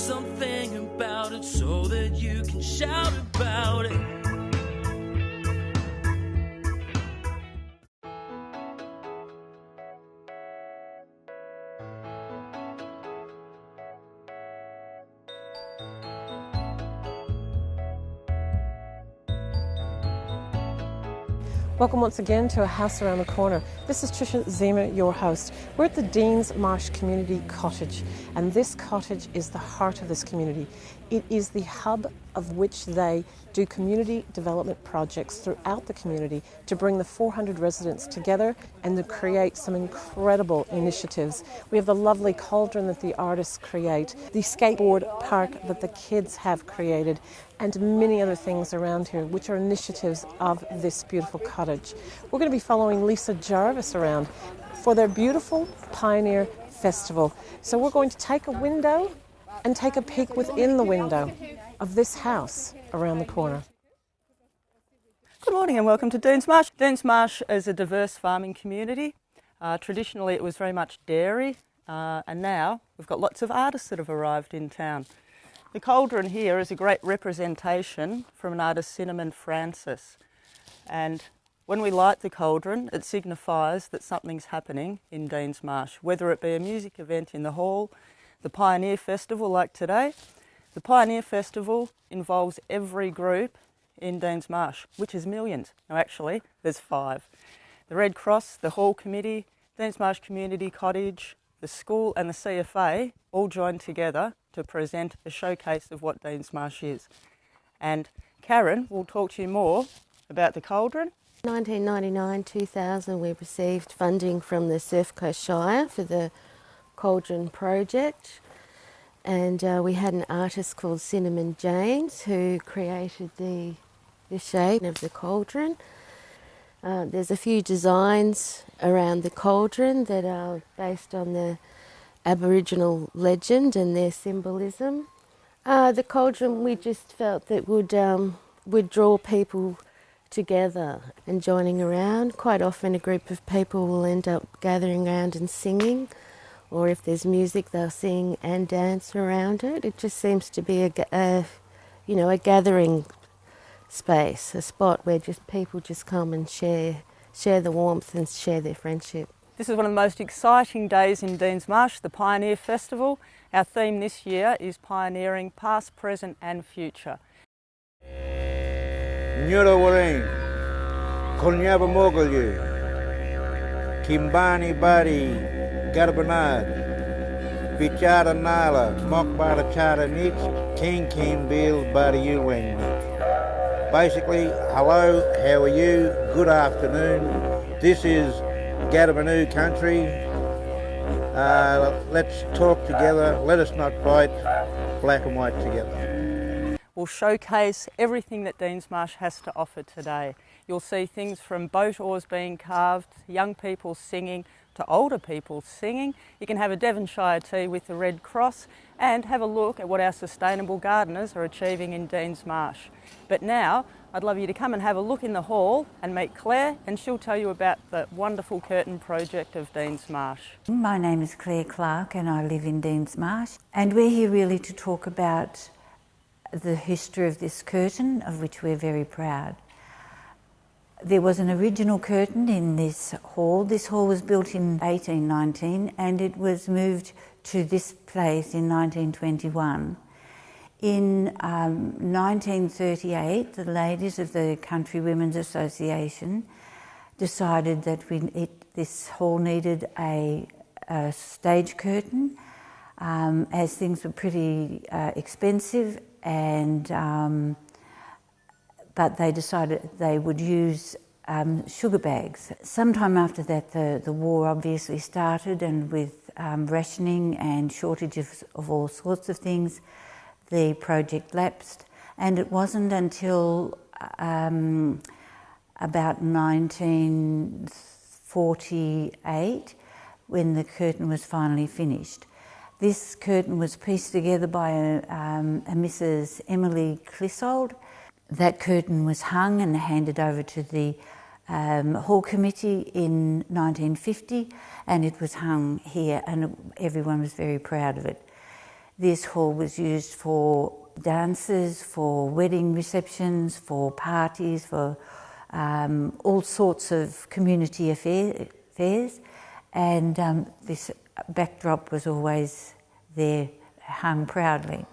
something about it so that you can shout about it. Welcome once again to A House Around the Corner. This is Tricia Zima, your host. We're at the Deans Marsh Community Cottage, and this cottage is the heart of this community. It is the hub of which they do community development projects throughout the community to bring the 400 residents together and to create some incredible initiatives. We have the lovely cauldron that the artists create, the skateboard park that the kids have created, and many other things around here, which are initiatives of this beautiful cottage. We're going to be following Lisa Jarvis around for their beautiful Pioneer Festival. So we're going to take a window and take a peek within the window of this house around the corner. Good morning and welcome to Deans Marsh. Deans Marsh is a diverse farming community. Traditionally it was very much dairy and now we've got lots of artists that have arrived in town. The cauldron here is a great representation from an artist, Cinnamon Francis. And when we light the cauldron, it signifies that something's happening in Deans Marsh, whether it be a music event in the hall, the Pioneer Festival like today. The Pioneer Festival involves every group in Deans Marsh, which is millions. No, actually, there's 5. The Red Cross, the Hall Committee, Deans Marsh Community Cottage, the school and the CFA all joined together to present a showcase of what Deans Marsh is. And Karen will talk to you more about the cauldron. 1999-2000 we received funding from the Surf Coast Shire for the Cauldron project, and we had an artist called Cinnamon James who created the shape of the cauldron. There's a few designs around the cauldron that are based on the Aboriginal legend and their symbolism. The cauldron, we just felt that would draw people together and joining around. Quite often a group of people will end up gathering around and singing, or if there's music they'll sing and dance around it. It just seems to be a gathering space, a spot where just people just come and share the warmth and share their friendship. This is one of the most exciting days in Deans Marsh, the Pioneer Festival. Our theme this year is pioneering past, present and future. Nyura Wareen, Kolnyaba Mogolyu, Kimbani Bari, Garbanad, Vichara Nala, Mokbara Chara Nich, King Bill Bari Yuwing. Basically, hello, how are you? Good afternoon. This is Gadabanoo country. Let's talk together, let us not fight, black and white together. We'll showcase everything that Deans Marsh has to offer today. You'll see things from boat oars being carved, young people singing, to older people singing. You can have a Devonshire tea with the Red Cross and have a look at what our sustainable gardeners are achieving in Deans Marsh. But now, I'd love you to come and have a look in the hall and meet Claire, and she'll tell you about the wonderful curtain project of Deans Marsh. My name is Claire Clark and I live in Deans Marsh, and we're here really to talk about the history of this curtain, of which we're very proud. There was an original curtain in this hall. This hall was built in 1819 and it was moved to this place in 1921. In 1938, the ladies of the Country Women's Association decided that this hall needed a stage curtain, as things were pretty expensive, and but they decided they would use sugar bags. Sometime after that, the war obviously started, and with rationing and shortages of all sorts of things, the project lapsed. And it wasn't until about 1948 when the curtain was finally finished. This curtain was pieced together by a Mrs. Emily Clissold. That curtain was hung and handed over to the Hall Committee in 1950, and it was hung here, and everyone was very proud of it. This hall was used for dances, for wedding receptions, for parties, for all sorts of community affairs, and this backdrop was always there, hung proudly.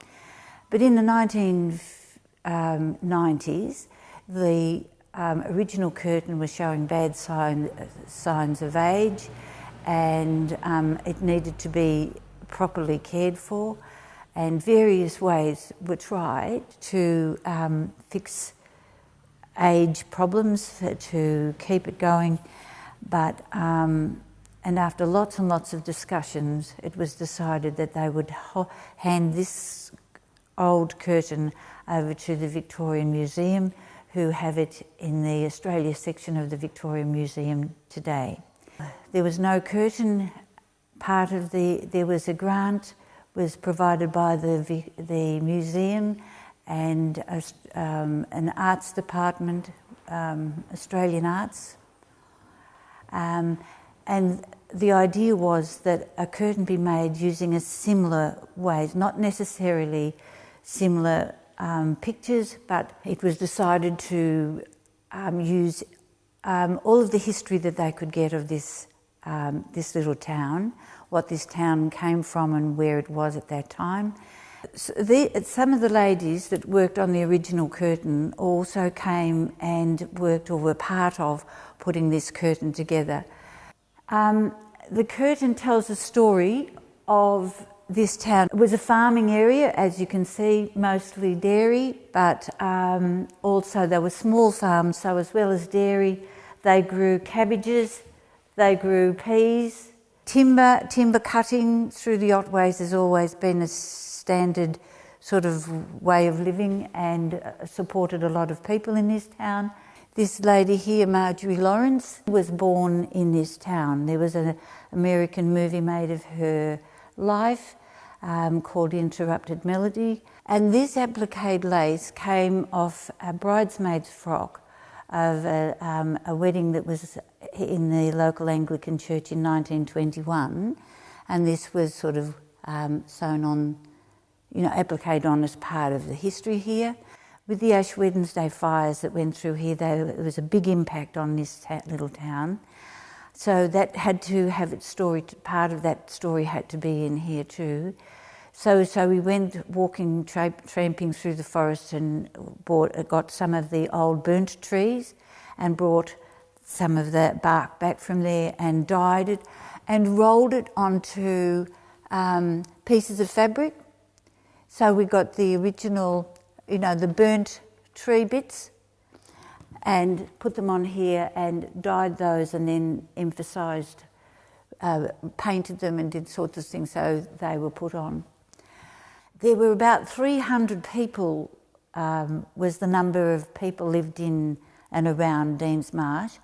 But in the 1990s, the original curtain was showing bad signs of age, and it needed to be properly cared for, and various ways were tried to fix age problems, to keep it going, but and after lots and lots of discussions, it was decided that they would hand this old curtain over to the Victorian Museum, who have it in the Australia section of the Victorian Museum today. There was no curtain part of there was a grant was provided by the museum and an arts department, Australian Arts, and the idea was that a curtain be made using a similar ways, not necessarily similar pictures, but it was decided to use all of the history that they could get of this little town, what this town came from and where it was at that time. So some of the ladies that worked on the original curtain also came and worked or were part of putting this curtain together. The curtain tells a story of this town. It was a farming area, as you can see, mostly dairy, but also there were small farms, so as well as dairy, they grew cabbages, they grew peas. Timber cutting through the Otways has always been a standard sort of way of living and supported a lot of people in this town. This lady here, Marjorie Lawrence, was born in this town. There was an American movie made of her life called Interrupted Melody. And this applique lace came off a bridesmaid's frock of a wedding that was in the local Anglican church in 1921. And this was sort of sewn on, appliqued on as part of the history here. With the Ash Wednesday fires that went through here, there was a big impact on this little town. So that had to have its story, part of that story had to be in here too. So we went walking, tramping through the forest and got some of the old burnt trees and brought some of the bark back from there and dyed it and rolled it onto pieces of fabric. So we got the original, the burnt tree bits and put them on here and dyed those and then emphasised, painted them and did sorts of things so they were put on. There were about 300 people, was the number of people lived in and around Deans Marsh.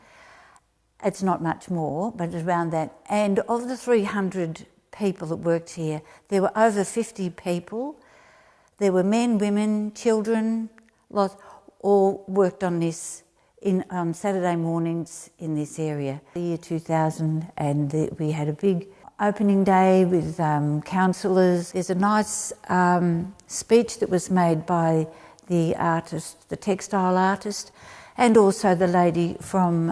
It's not much more, but around that. And of the 300 people that worked here, there were over 50 people. There were men, women, children, all worked on this on Saturday mornings in this area. The year 2000, and we had a big opening day with councillors. There's a nice speech that was made by the artist, the textile artist, and also the lady from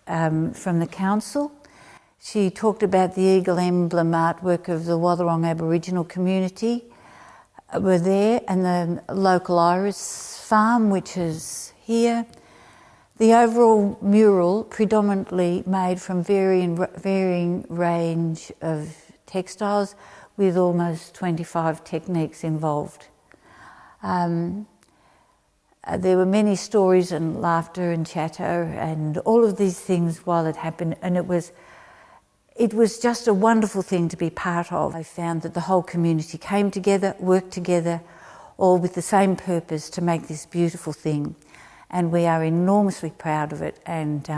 the council. She talked about the eagle emblem artwork of the Watherong Aboriginal community were there, and the local iris farm, which is here. The overall mural predominantly made from varying range of textiles with almost 25 techniques involved. There were many stories and laughter and chatter and all of these things while it happened, and it was just a wonderful thing to be part of. I found that the whole community came together, worked together, all with the same purpose to make this beautiful thing. And we are enormously proud of it, and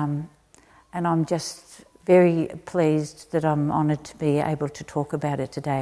I'm just very pleased that I'm honoured to be able to talk about it today.